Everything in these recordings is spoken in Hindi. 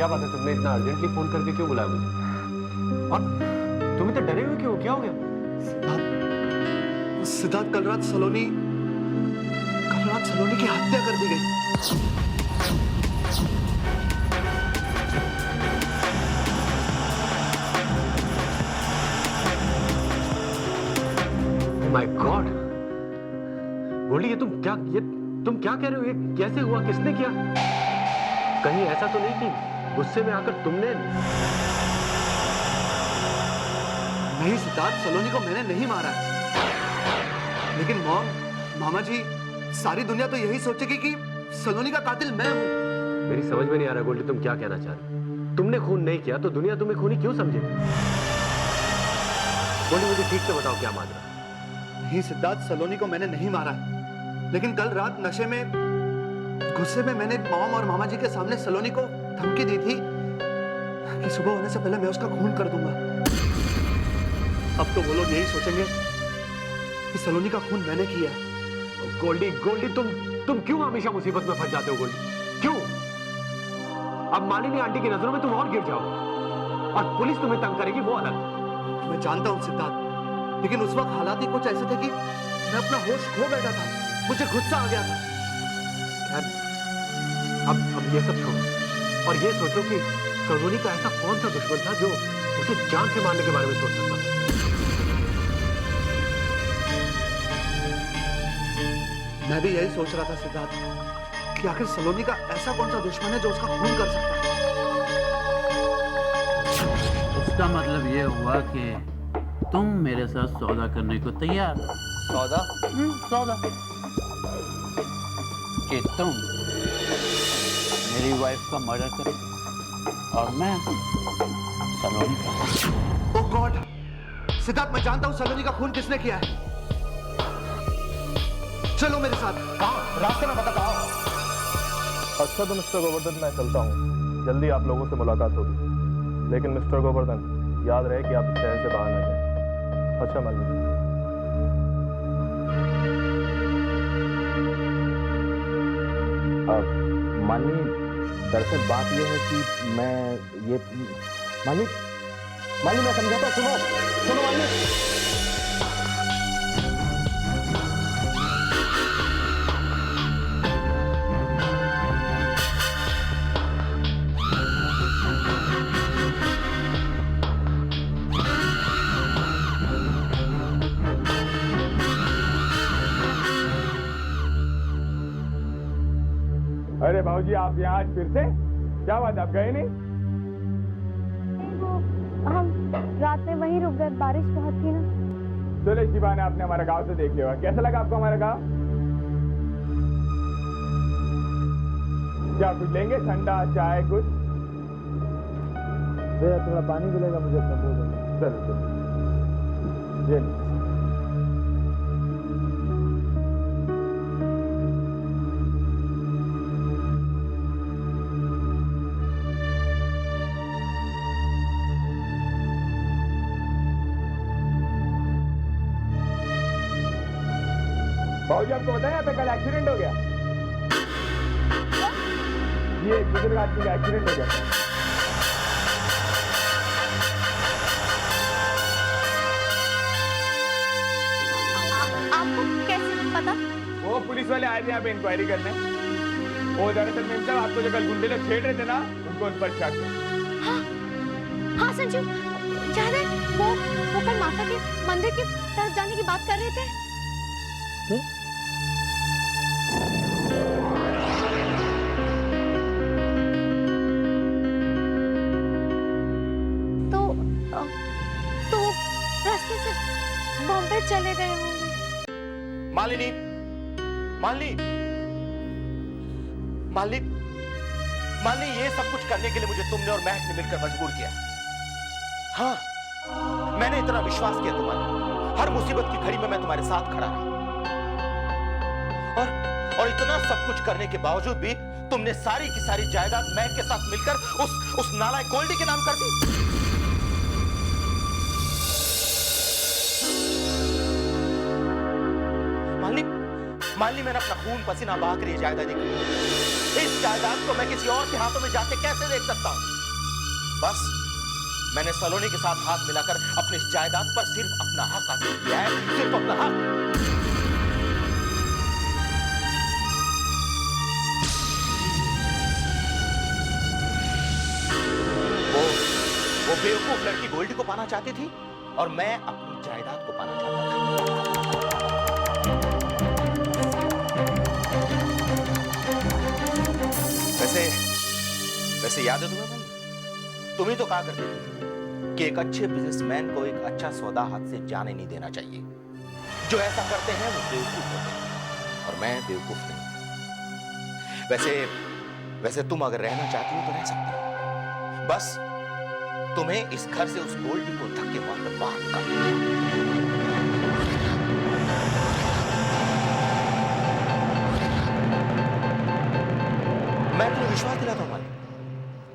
क्या बात है, तुमने इतना अर्जेंटली फोन करके क्यों बुलाया मुझे? और तुम इतने डरे हुए क्यों? क्या हो गया? सिद्धार्थ, सिद्धार्थ कल रात सलोनी की हत्या कर दी गई। माय गॉड गोल्डी, ये तुम क्या कह रहे हो? ये कैसे हुआ? किसने किया? कहीं ऐसा तो नहीं कि गुस्से में आकर तुमने? नहीं सिद्धार्थ, सलोनी को मैंने नहीं मारा है। लेकिन मामा जी, सारी दुनिया तो यही सोचेगी कि सलोनी का कातिल मैं हूं। मेरी समझ में नहीं आ रहा गोल्डी, तुम क्या कहना चाह रहे हो? तुमने खून नहीं किया तो दुनिया तुम्हें खूनी क्यों समझेगी? गोल्डी मुझे ठीक से बताओ, क्या माजरा? नहीं सिद्धार्थ, सलोनी को मैंने नहीं मारा है। लेकिन कल रात नशे में, गुस्से में मैंने मॉम और मामा जी के सामने सलोनी को धमकी दी थी कि सुबह होने से पहले मैं उसका खून कर दूंगा। अब तो वो लोग यही सोचेंगे कि सलोनी का खून मैंने किया है। गोल्डी तुम क्यों हमेशा मुसीबत में फंस जाते हो गोल्डी? क्यों? अब मालिनी आंटी की नजरों में तुम और गिर जाओ और पुलिस तुम्हें तंग करेगी, वो अलग। मैं जानता हूं सिद्धार्थ, लेकिन उस वक्त हालात ही कुछ ऐसे थे कि मैं अपना होश खो बैठा था। मुझे गुस्सा आ गया था। अब ये सब छोड़ो और ये सोचो कि सलोनी का ऐसा कौन सा दुश्मन था जो उसे जान से मारने के बारे में सोच सकता था? मैं भी यही सोच रहा था सिद्धार्थ कि आखिर सलोनी का ऐसा कौन सा दुश्मन है जो उसका खून कर सकता है। इसका मतलब ये हुआ कि तुम मेरे साथ सौदा करने को तैयार हो। सौदा? सौदा कि तुम मेरी वाइफ का मर्डर करो और मैं सलोनी का। ओह गॉड! सिद्धार्थ, मैं जानता हूं सलोनी का खून किसने किया है। चलो मेरे साथ। कहाँ? रास्ते में बताओ। अच्छा तो मिस्टर गोवर्धन, मैं चलता हूँ। जल्दी आप लोगों से मुलाकात होगी। लेकिन मिस्टर गोवर्धन, याद रहे कि आप शहर से बाहर न जाएं। अच्छा मालिक। माननी, दरअसल बात यह है कि मालिक मैं समझाता हूं, सुनो मालिक। अरे भाऊजी, आप यहाँ आज फिर से? क्या बात, आप गए नहीं? हम रात में वहीं रुक गए, बारिश बहुत थी ना। चलो इसी बहाने आपने हमारा गांव से देख लिया। कैसा लगा आपको हमारा गांव? क्या कुछ लेंगे? ठंडा चाय कुछ? थोड़ा पानी मिलेगा मुझे अपना बोल। चलो ये भाऊजी, आपको बताया यहाँ पे कल एक्सीडेंट हो गया। ये एक बुजुर्ग आदमी का एक्सीडेंट हो गया। आपको कैसे पता? वो पुलिस वाले आए थे यहाँ पे इंक्वायरी करने। वो दरअसल में साहब, आपको जो कल गुंडे लोग छेड़ रहे थे ना, उनको उन पर शक है। हाँ संजीव, याद है वो कल माता के मंदिर की तरफ जाने की बात कर रहे थे। तो रास्ते से बॉम्बे चले गए होंगे। मालिनी, ये सब कुछ करने के लिए मुझे तुमने और महक ने मिलकर मजबूर किया। हाँ, मैंने इतना विश्वास किया तुम्हारा। हर मुसीबत की घड़ी में मैं तुम्हारे साथ खड़ा रहा। और इतना सब कुछ करने के बावजूद भी तुमने सारी की सारी जायदाद महक के साथ मिलकर उस नालायक गोल्डी के नाम कर दी। मालिनी, मैंने अपना खून पसीना बहाकर ये जायदाद दी। इस जायदाद को मैं किसी और के हाथों में जाके कैसे देख सकता हूं? बस मैंने सलोनी के साथ हाथ मिलाकर अपनी इस जायदाद पर सिर्फ अपना हक हासिल किया है, सिर्फ अपना हक। वो बेवकूफ लड़की गोल्डी को पाना चाहती थी और मैं अपनी जायदाद को पाना चाहता था। वैसे याद है तुम्हें भाई, तुम ही तो कहा करते थे कि एक अच्छे बिजनेसमैन को एक अच्छा सौदा हाथ से जाने नहीं देना चाहिए। जो ऐसा करते हैं वो बेवकूफ होते हैं और मैं बेवकूफ नहीं। वैसे तुम अगर रहना चाहती हो तो रह सकती हो। बस तुम्हें इस घर से उस गोल्डी को धक्के मारकर बाहर निकालना। मैं तुम्हें विश्वास दिलाता हूं मालिक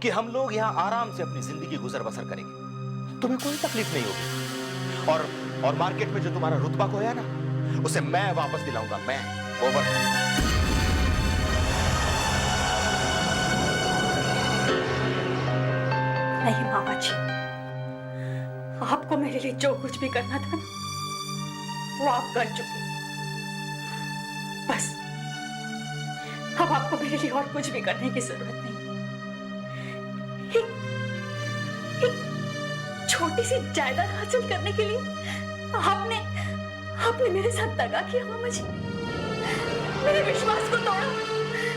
कि हम लोग यहां आराम से अपनी जिंदगी गुजर बसर करेंगे, तुम्हें कोई तकलीफ नहीं होगी। और मार्केट में जो तुम्हारा रुतबा खोया ना, उसे मैं वापस दिलाऊंगा। मैं ओवर। नहीं मामा जी, आपको मेरे लिए जो कुछ भी करना था ना, वो आप कर चुके। बस अब आपको मेरे लिए और कुछ भी करने की जरूरत नहीं। एक छोटी सी जायदाद हासिल करने के लिए आपने मेरे साथ दगा किया मामा जी। मेरे विश्वास को तोड़ा,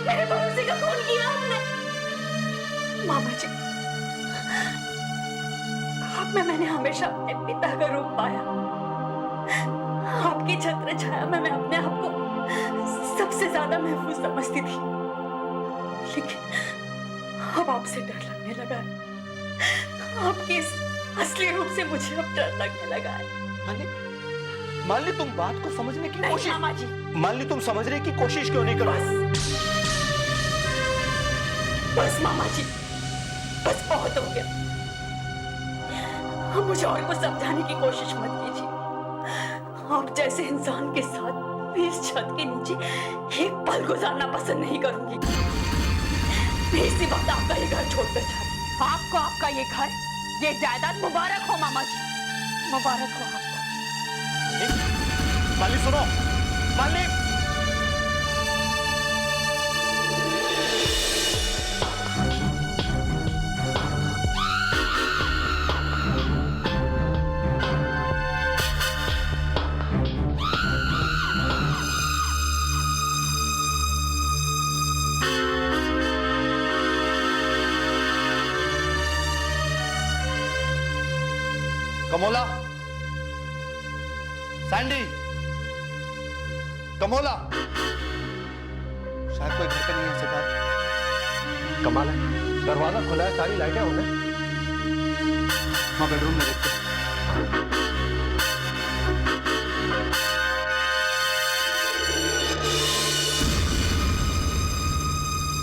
मेरे भरोसे का खून किया आपने। मामा जी, आप में मैंने हमेशा अपने पिता का रूप पाया। आपकी छत्र छाया में मैं अपने आप को सबसे ज्यादा महफूज समझती थी, लेकिन अब आपसे डर लगने लगा है। आपके इस असली रूप से मुझे अब डर लगने लगा है। मान ली तुम बात को समझने की कोशिश, मामा जी, मान ली तुम समझने की कोशिश क्यों नहीं करो? बस मामा जी, बस बहुत हो गया। मुझे और कुछ समझाने की कोशिश मत कीजिए। आप जैसे इंसान के साथ इस छत के नीचे एक पल गुजारना पसंद नहीं करूंगी। मैं इसी वक्त आपका ये घर छोड़कर जा रही हूं। आपको आपका ये घर, ये जायदाद मुबारक हो मामा जी, मुबारक हो आपको। माली सुनो, माली। कमोला, सैंडी, कमोला। शायद कोई घर पे नहीं है सिद्धार्थ। कमाल है, दरवाजा खुला है, सारी लाइटें ऑन है। हाँ, बेडरूम में देखते हैं।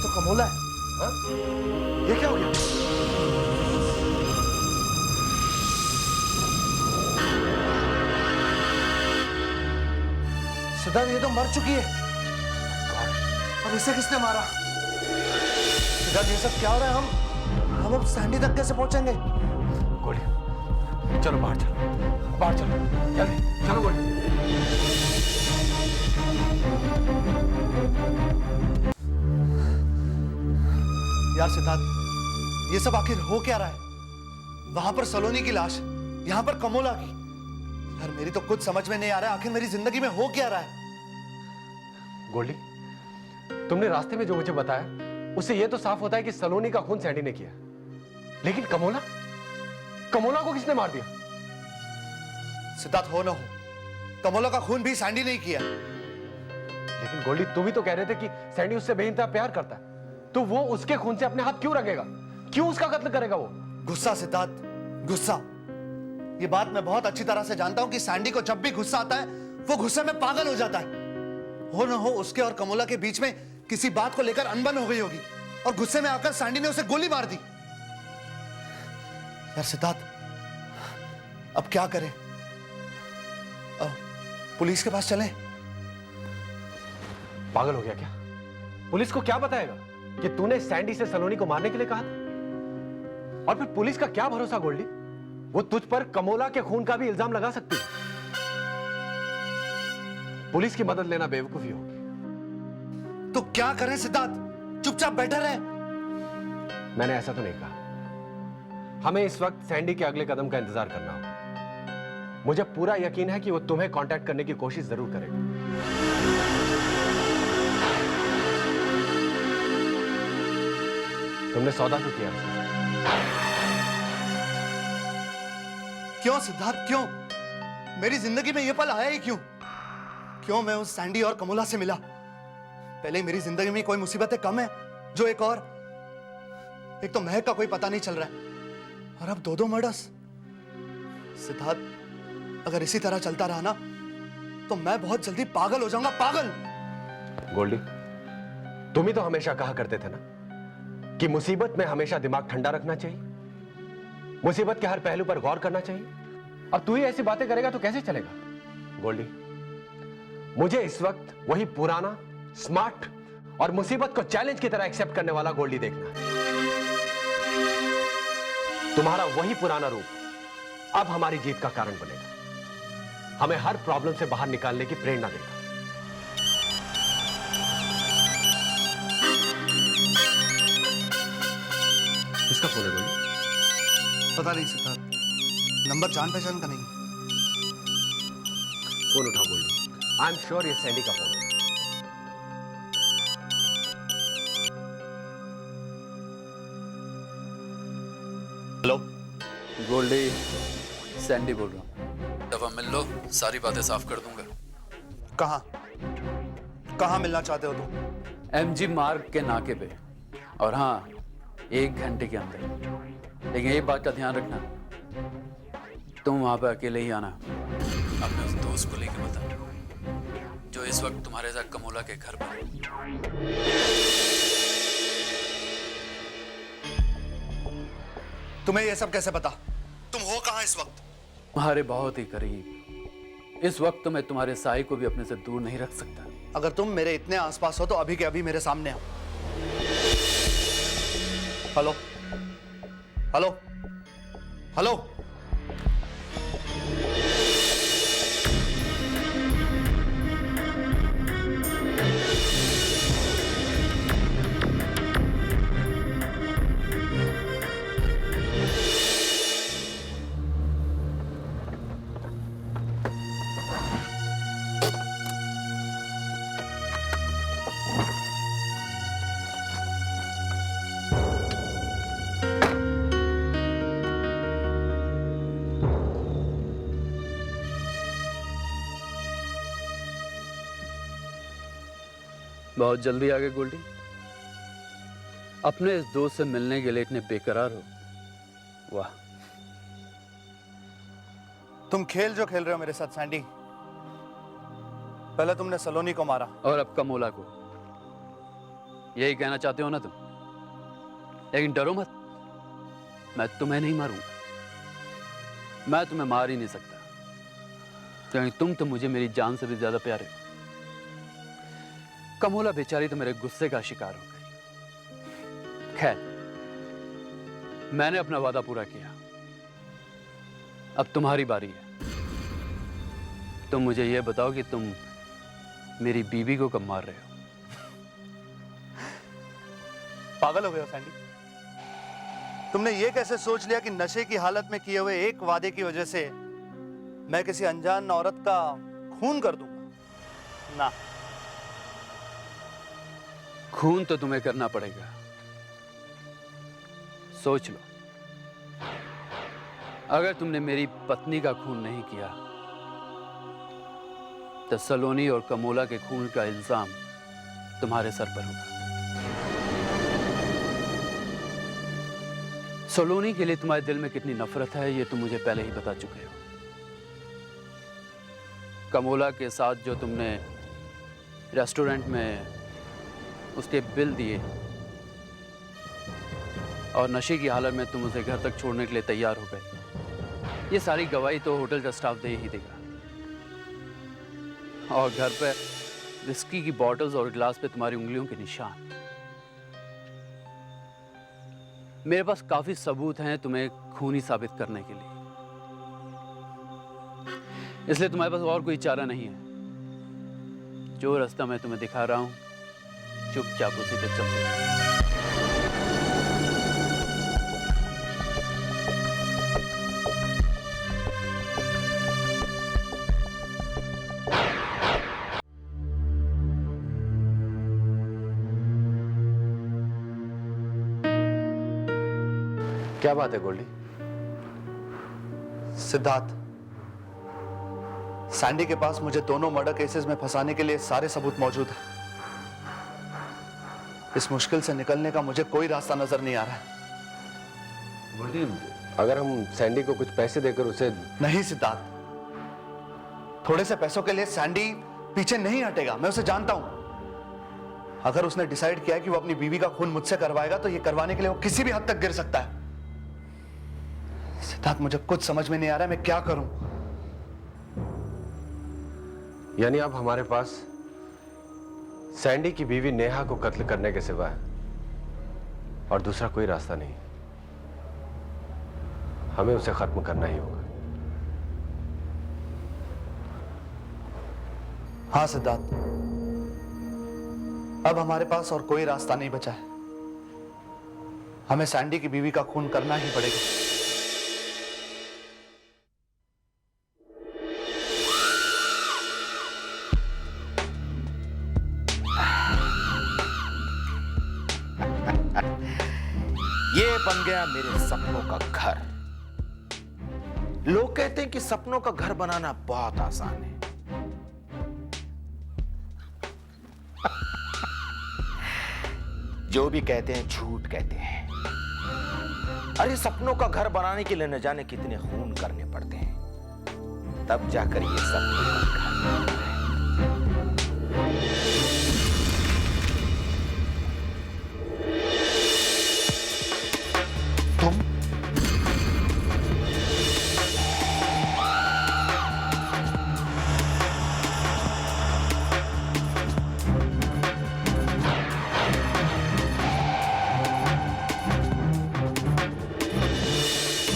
तो कमोला है। हाँ? ये क्या हो गया? सिद्धार्थ, ये तो मर चुकी है। अब इसे किसने मारा? सिद्धार्थ, ये सब क्या हो रहा है? हम अब सैंडी तक कैसे पहुंचेंगे? गोल्डी, चलो बाहर चलो, बाहर चलो, जल्दी चलो गोल्डी। यार सिद्धार्थ, ये सब आखिर हो क्या रहा है? वहां पर सलोनी की लाश, यहाँ पर कमोला की। यार मेरी तो कुछ समझ में नहीं आ रहा है, आखिर मेरी जिंदगी में हो क्या रहा है? गोल्डी, तुमने रास्ते में जो मुझे बताया उससे यह तो साफ होता है कि सलोनी का खून सैंडी ने किया, लेकिन कमोला, कमोला को किसने मार दिया? सिद्धार्थ, हो ना हो, कमोला का खून भी सैंडी ने किया। लेकिन गोल्डी, तुम ही तो कह रहे थे कि सैंडी उससे बेइंतहा प्यार करता है, तो वो उसके खून से अपने हाथ क्यों रंगेगा? क्यों उसका कत्ल करेगा वो? गुस्सा सिद्धार्थ, गुस्सा। ये बात मैं बहुत अच्छी तरह से जानता हूं कि सैंडी को जब भी गुस्सा आता है वो गुस्से में पागल हो जाता है। हो ना हो उसके और कमोला के बीच में किसी बात को लेकर अनबन हो गई होगी और गुस्से में आकर सैंडी ने उसे गोली मार दी। यार सिद्धार्थ, अब क्या करें? पुलिस के पास चलें? पागल हो गया क्या? पुलिस को क्या बताएगा? कि तूने सैंडी से सलोनी को मारने के लिए कहा था? और फिर पुलिस का क्या भरोसा गोल्डी? वो तुझ पर कमोला के खून का भी इल्जाम लगा सकती है। पुलिस की मदद लेना बेवकूफी हो। तो क्या करें सिद्धार्थ? चुपचाप बैठा रहे? मैंने ऐसा तो नहीं कहा। हमें इस वक्त सैंडी के अगले कदम का इंतजार करना होगा। मुझे पूरा यकीन है कि वो तुम्हें कांटेक्ट करने की कोशिश जरूर करेगा। तुमने सौदा तो किया उससे। क्यों सिद्धार्थ, क्यों? मेरी जिंदगी में यह पल आया ही क्यों? क्यों मैं उस सैंडी और कमोला से मिला? पहले मेरी जिंदगी में कोई मुसीबतें कम है, जो एक तो महक का कोई पता नहीं चल रहा है, और अब दो मर्डर्स। सिद्धार्थ, अगर इसी तरह चलता रहा ना, तो मैं बहुत जल्दी पागल हो जाऊंगा, पागल। गोल्डी, तुम ही तो हमेशा कहा करते थे ना कि मुसीबत में हमेशा दिमाग ठंडा रखना चाहिए, मुसीबत के हर पहलू पर गौर करना चाहिए। अब तू ही ऐसी बातें करेगा तो कैसे चलेगा? गोल्डी, मुझे इस वक्त वही पुराना, स्मार्ट और मुसीबत को चैलेंज की तरह एक्सेप्ट करने वाला गोल्डी देखना है। तुम्हारा वही पुराना रूप अब हमारी जीत का कारण बनेगा, हमें हर प्रॉब्लम से बाहर निकालने की प्रेरणा देगा। किसका फोन है गोल्डी? पता नहीं सिद्धार्थ, नंबर जान पहचान का नहीं। फोन उठा गोल्डी, आई एम श्योर ये सैंडी का फोन है। हेलो गोल्डी, सैंडी बोल रहा हूँ। दफा मिल लो, सारी बातें साफ कर दूंगा। कहाँ मिलना चाहते हो तुम? एमजी मार्ग के नाके पे, और हाँ, 1 घंटे के अंदर। लेकिन एक बात का ध्यान रखना, तुम वहां पे अकेले ही आना। अपने उस दोस्त को लेके बता, जो इस वक्त तुम्हारे साथ कमोला के घर पर है। तुम्हें यह सब कैसे पता? तुम हो कहाँ इस वक्त? तुम्हारे बहुत ही करीब। इस वक्त तो मैं तुम्हारे साई को भी अपने से दूर नहीं रख सकता। अगर तुम मेरे इतने आसपास हो तो अभी के अभी मेरे सामने आओ। Hello hello hello. बहुत जल्दी आ गए गोल्डी। अपने इस दोस्त से मिलने के लिए इतने बेकरार हो, वाह। तुम खेल जो खेल रहे हो मेरे साथ सैंडी, पहले तुमने सलोनी को मारा और अब कमोला को। यही कहना चाहते हो ना तुम? लेकिन डरो मत, मैं तुम्हें नहीं मारूंगा। मैं तुम्हें मार ही नहीं सकता, क्योंकि तुम तो मुझे मेरी जान से भी ज्यादा प्यारे हो। कमोला बेचारी तो मेरे गुस्से का शिकार हो गई। खैर, मैंने अपना वादा पूरा किया, अब तुम्हारी बारी है। तुम मुझे यह बताओ कि तुम मेरी बीवी को कब मार रहे हो? पागल हो गए हो सैंडी? तुमने ये कैसे सोच लिया कि नशे की हालत में किए हुए एक वादे की वजह से मैं किसी अनजान औरत का खून कर दूंगा? ना, खून तो तुम्हें करना पड़ेगा। सोच लो, अगर तुमने मेरी पत्नी का खून नहीं किया तो सलोनी और कमोला के खून का इल्जाम तुम्हारे सर पर होगा। सलोनी के लिए तुम्हारे दिल में कितनी नफरत है, ये तुम मुझे पहले ही बता चुके हो। कमोला के साथ जो तुमने रेस्टोरेंट में उसके बिल दिए और नशे की हालत में तुम उसे घर तक छोड़ने के लिए तैयार हो गए, ये सारी गवाही तो होटल का स्टाफ दे ही देगा। और घर पे विस्की की बॉटल्स और ग्लास पे तुम्हारी उंगलियों के निशान। मेरे पास काफी सबूत हैं तुम्हें खूनी साबित करने के लिए, इसलिए तुम्हारे पास और कोई चारा नहीं है। जो रास्ता मैं तुम्हें दिखा रहा हूं, चुपचाप उसी पे चलते रहो। क्या बात है गोल्डी? सिद्धार्थ, सैंडी के पास मुझे दोनों मर्डर केसेस में फंसाने के लिए सारे सबूत मौजूद हैं। इस मुश्किल से निकलने का मुझे कोई रास्ता नजर नहीं आ रहा है। गोल्डी, अगर हम सैंडी को कुछ पैसे देकर उसे... नहीं सिद्धार्थ, थोड़े से पैसों के लिए सैंडी पीछे नहीं हटेगा, मैं उसे जानता हूं। अगर उसने डिसाइड किया है कि वो अपनी बीवी का खून मुझसे करवाएगा, तो ये करवाने के लिए वो किसी भी हद तक गिर सकता है। सिद्धार्थ, मुझे कुछ समझ में नहीं आ रहा है, मैं क्या करूं। यानी अब हमारे पास सैंडी की बीवी नेहा को कत्ल करने के सिवा और दूसरा कोई रास्ता नहीं। हमें उसे खत्म करना ही होगा। हाँ सिद्धार्थ, अब हमारे पास और कोई रास्ता नहीं बचा है। हमें सैंडी की बीवी का खून करना ही पड़ेगा। ये बन गया मेरे सपनों का घर। लोग कहते हैं कि सपनों का घर बनाना बहुत आसान है। जो भी कहते हैं झूठ कहते हैं। अरे सपनों का घर बनाने के लिए न जाने कितने खून करने पड़ते हैं, तब जाकर ये सपनों का घर